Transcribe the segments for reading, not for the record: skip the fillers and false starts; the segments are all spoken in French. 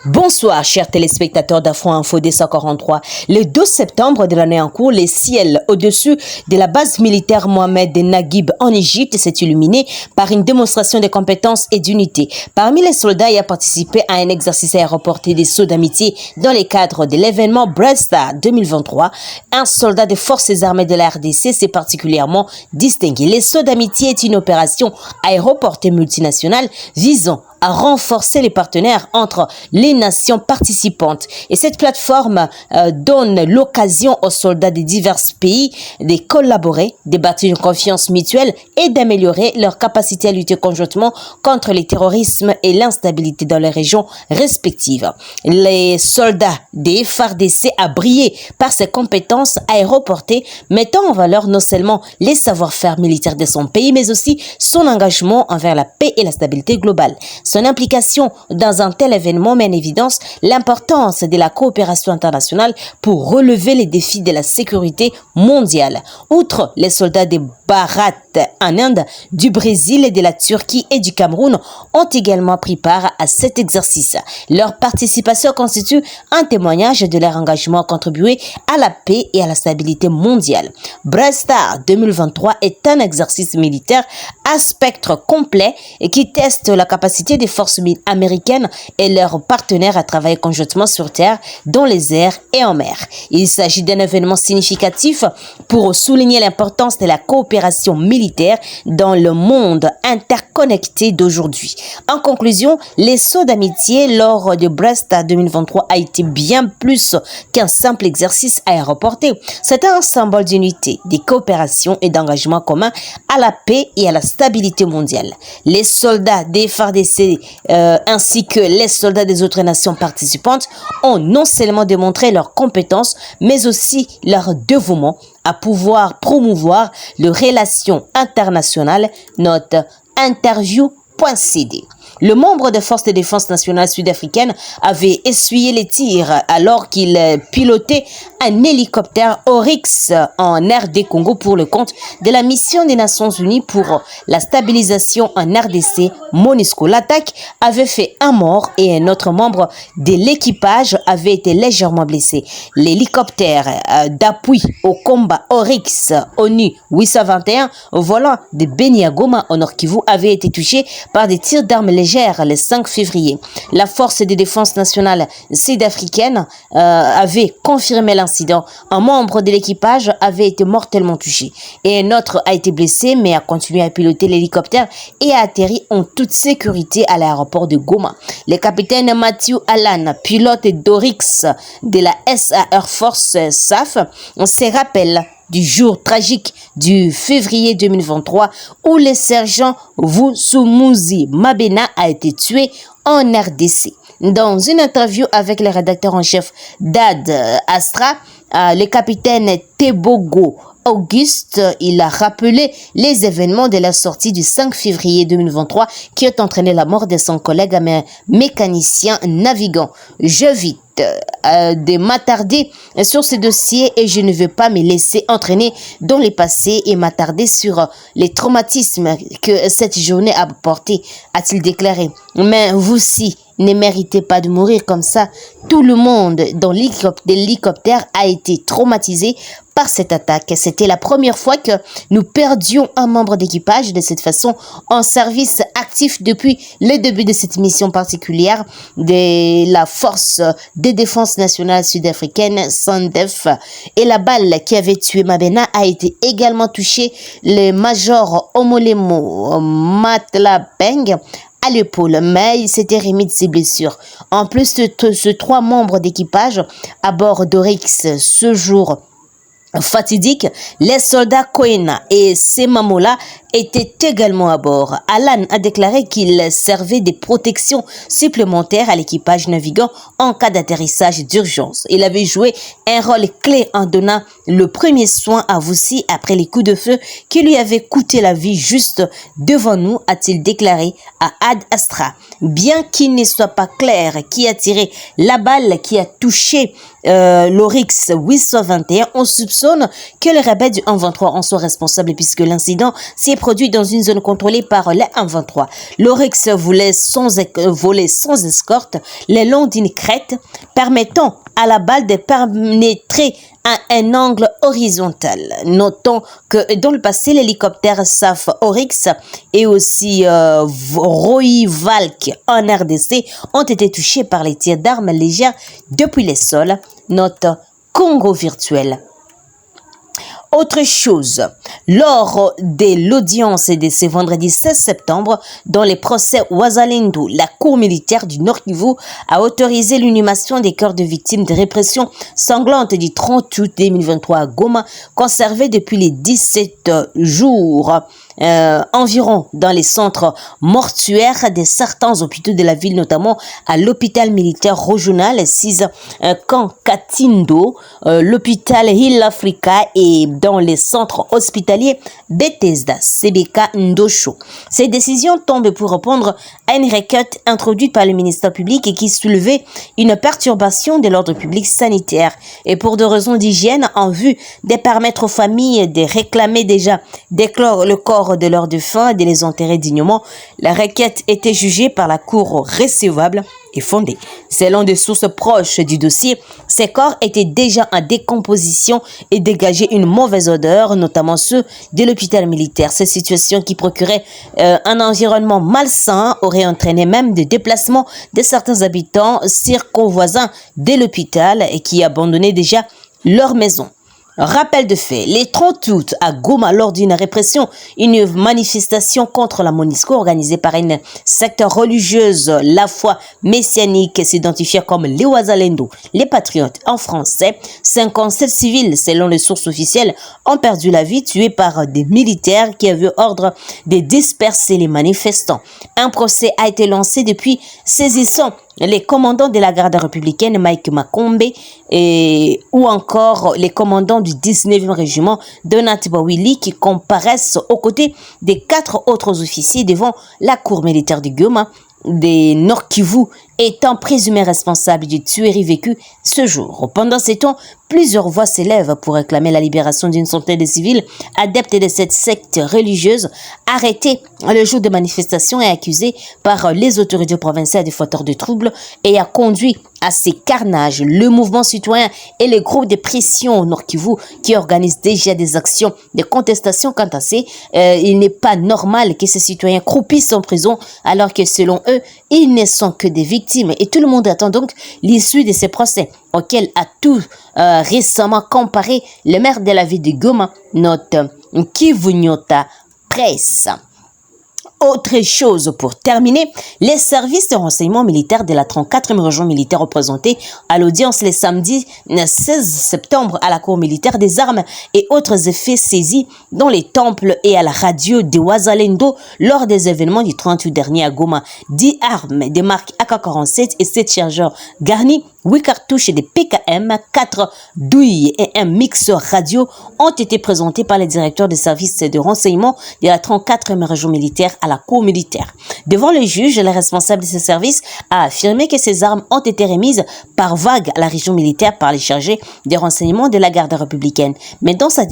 Bonsoir, chers téléspectateurs d'Afro Info 243. Le 12 septembre de l'année en cours, le ciel au-dessus de la base militaire Mohamed Naguib en Égypte s'est illuminé par une démonstration de compétences et d'unité. Parmi les soldats ayant participé à un exercice aéroporté des sauts d'amitié dans le cadre de l'événement Bresta 2023, un soldat des forces armées de la RDC s'est particulièrement distingué. Les sauts d'amitié est une opération aéroportée multinationale visant à renforcer les partenaires entre les nations participantes. Et cette plateforme donne l'occasion aux soldats de divers pays de collaborer, de bâtir une confiance mutuelle et d'améliorer leur capacité à lutter conjointement contre le terrorisme et l'instabilité dans les régions respectives. Les soldats des FARDC a brillé par ses compétences aéroportées, mettant en valeur non seulement les savoir-faire militaires de son pays, mais aussi son engagement envers la paix et la stabilité globale. Son implication dans un tel événement met en évidence l'importance de la coopération internationale pour relever les défis de la sécurité mondiale. Outre les soldats des Bharat en Inde, du Brésil, et de la Turquie et du Cameroun ont également pris part à cet exercice. Leur participation constitue un témoignage de leur engagement à contribuer à la paix et à la stabilité mondiale. Bresta 2023 est un exercice militaire à spectre complet et qui teste la capacité des forces américaines et leurs partenaires à travailler conjointement sur terre, dans les airs et en mer. Il s'agit d'un événement significatif pour souligner l'importance de la coopération militaire dans le monde interconnecté d'aujourd'hui. En conclusion, les sauts d'amitié lors de Bresta 2023 a été bien plus qu'un simple exercice aéroporté. C'est un symbole d'unité, de coopération et d'engagement commun à la paix et à la stabilité mondiale. Les soldats des FARDC ainsi que les soldats des autres nations participantes ont non seulement démontré leurs compétences, mais aussi leur dévouement à pouvoir promouvoir les relations internationales. Note interview.cd. Le membre de force de défense nationale sud-africaine avait essuyé les tirs alors qu'il pilotait un hélicoptère Oryx en RD Congo pour le compte de la mission des Nations Unies pour la stabilisation en RDC, MONUSCO. L'attaque avait fait un mort et un autre membre de l'équipage avait été légèrement blessé. L'hélicoptère d'appui au combat Oryx ONU 821 volant de Beniagoma au Nord Kivu avait été touché par des tirs d'armes légères le 5 février. La force de défense nationale sud-africaine avait confirmé l'incident. Un membre de l'équipage avait été mortellement touché et un autre a été blessé mais a continué à piloter l'hélicoptère et a atterri en toute sécurité à l'aéroport de Goma. Le capitaine Matthew Allan, pilote d'Oryx de la SA Air Force SAF, se rappelle du jour tragique du février 2023 où le sergent Vusumuzi Mabena a été tué en RDC. Dans une interview avec le rédacteur en chef d'Ad Astra, le capitaine Tebogo Auguste, il a rappelé les événements de la sortie du 5 février 2023 qui ont entraîné la mort de son collègue mécanicien navigant. J'évite de m'attarder sur ce dossier et je ne veux pas me laisser entraîner dans le passé et m'attarder sur les traumatismes que cette journée a apporté, a-t-il déclaré. Mais vous aussi ne méritez pas de mourir comme ça. Tout le monde dans l'hélicoptère a été traumatisé par cette attaque. C'était la première fois que nous perdions un membre d'équipage de cette façon en service actif depuis le début de cette mission particulière de la force de défense nationale sud-africaine SANDF. Et la balle qui avait tué Mabena a été également touchée. Le major Omolemo Matlapeng à l'épaule, mais il s'était remis de ses blessures. En plus de ces 3 membres d'équipage à bord d'Oryx ce jour fatidique, les soldats Koena et Semamola étaient également à bord. Alan a déclaré qu'il servait des protections supplémentaires à l'équipage navigant en cas d'atterrissage d'urgence. Il avait joué un rôle clé en donnant le premier soin à Voussi après les coups de feu qui lui avaient coûté la vie juste devant nous, a-t-il déclaré à Ad Astra. Bien qu'il ne soit pas clair qui a tiré la balle qui a touché l'Oryx 821, on soupçonne que les rebelles du 123 en sont responsables puisque l'incident s'est produit dans une zone contrôlée par les M23. L'Oryx volait sans escorte le long d'une crête, permettant à la balle de pénétrer à un angle horizontal. Notons que dans le passé, l'hélicoptère SAF Oryx et aussi Roy-Valk en RDC ont été touchés par les tirs d'armes légères depuis les sols. Note Congo virtuel. Autre chose, lors de l'audience de ce vendredi 16 septembre, dans les procès Wazalendo, la Cour militaire du Nord Kivu a autorisé l'inhumation des corps de victimes de répression sanglante du 30 août 2023 à Goma, conservés depuis les 17 jours environ dans les centres mortuaires de certains hôpitaux de la ville, notamment à l'hôpital militaire régional 6 Camp Katindo, l'hôpital Hill Africa et dans les centres hospitaliers Bethesda, CBK Ndosho. Ces décisions tombent pour répondre à une requête introduite par le ministère public et qui soulevait une perturbation de l'ordre public sanitaire et pour des raisons d'hygiène en vue de permettre aux familles de réclamer déjà d'éclore le corps de leurs défunts et de les enterrer dignement. La requête était jugée par la Cour recevable et fondée. Selon des sources proches du dossier, ces corps étaient déjà en décomposition et dégageaient une mauvaise odeur, notamment ceux de l'hôpital militaire. Cette situation qui procurait un environnement malsain aurait entraîné même des déplacements de certains habitants circonvoisins de l'hôpital et qui abandonnaient déjà leur maison. Rappel de fait, les 30 août à Goma, lors d'une répression, une manifestation contre la MONUSCO organisée par une secte religieuse, la foi messianique, s'identifiait comme les Wazalendo, les patriotes en français. 57 civils, selon les sources officielles, ont perdu la vie, tués par des militaires qui avaient ordre de disperser les manifestants. Un procès a été lancé depuis saisissant les commandants de la garde républicaine Mike Makombe ou encore les commandants du 19e régiment Donat Bawili qui comparaissent aux côtés des 4 autres officiers devant la cour militaire de Goma des Nord Kivu étant présumés responsables du tuerie vécue ce jour. Pendant ces temps, plusieurs voix s'élèvent pour réclamer la libération d'une centaine de civils adeptes de cette secte religieuse arrêtés le jour de manifestations et accusés par les autorités provinciales des fauteurs de troubles et a conduit à ces carnages. Le mouvement citoyen et les groupes de pression au Nord Kivu qui organisent déjà des actions de contestation quant à ces, il n'est pas normal que ces citoyens croupissent en prison alors que selon eux, ils ne sont que des victimes et tout le monde attend donc l'issue de ces procès auxquels a tout récemment comparé le maire de la ville de Goma, notre Kivunyota Presse. Autre chose pour terminer, les services de renseignement militaire de la 34e région militaire représentés à l'audience le samedi 16 septembre à la cour militaire des armes et autres effets saisis dans les temples et à la radio de Wazalendo lors des événements du 38 dernier à Goma. 10 armes des marques AK-47 et 7 chargeurs garnis, 8 cartouches des PKM, 4 douilles et un mixeur radio ont été présentés par les directeurs des services de renseignement de la 34e région militaire à la cour militaire. Devant le juge, le responsable de ce service a affirmé que ces armes ont été remises par vague à la région militaire par les chargés des renseignements de la garde républicaine. Mais dans sa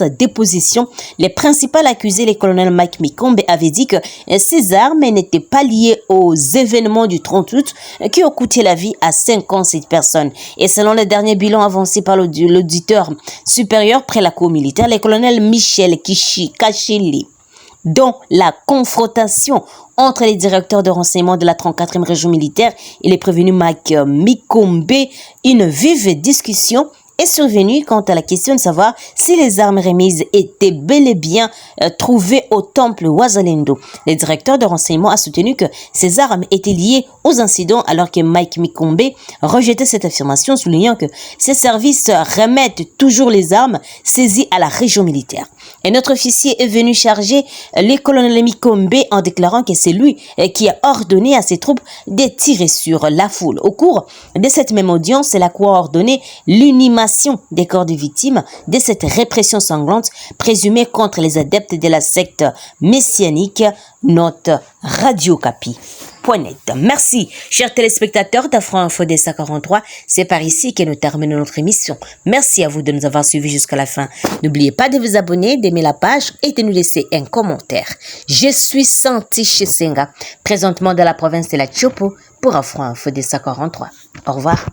déposition, les principaux accusés, le colonel Mike Mikombe, avait dit que ces armes n'étaient pas liées aux événements du 30 août qui ont coûté la vie à 57 personnes. Et selon le dernier bilan avancé par l'auditeur supérieur près la cour militaire, le colonel Michel Kachili, dont la confrontation entre les directeurs de renseignement de la 34e région militaire et les prévenus Mike Mikombe, une vive discussion est survenue quant à la question de savoir si les armes remises étaient bel et bien trouvées au temple Wazalendo. Le directeur de renseignement a soutenu que ces armes étaient liées aux incidents alors que Mike Mikombe rejetait cette affirmation, soulignant que ces services remettent toujours les armes saisies à la région militaire. Un autre officier est venu charger le colonel Mikombe en déclarant que c'est lui qui a ordonné à ses troupes de tirer sur la foule. Au cours de cette même audience, la Cour a ordonné l'inhumation des corps des victimes de cette répression sanglante présumée contre les adeptes de la secte messianique. Note Radio Capi. Merci, chers téléspectateurs d'Afro Info Dessa 43. C'est par ici que nous terminons notre émission. Merci à vous de nous avoir suivis jusqu'à la fin. N'oubliez pas de vous abonner, d'aimer la page et de nous laisser un commentaire. Je suis Santi Chisenga, présentement de la province de la Chopo pour Afro Info Dessa 43. Au revoir.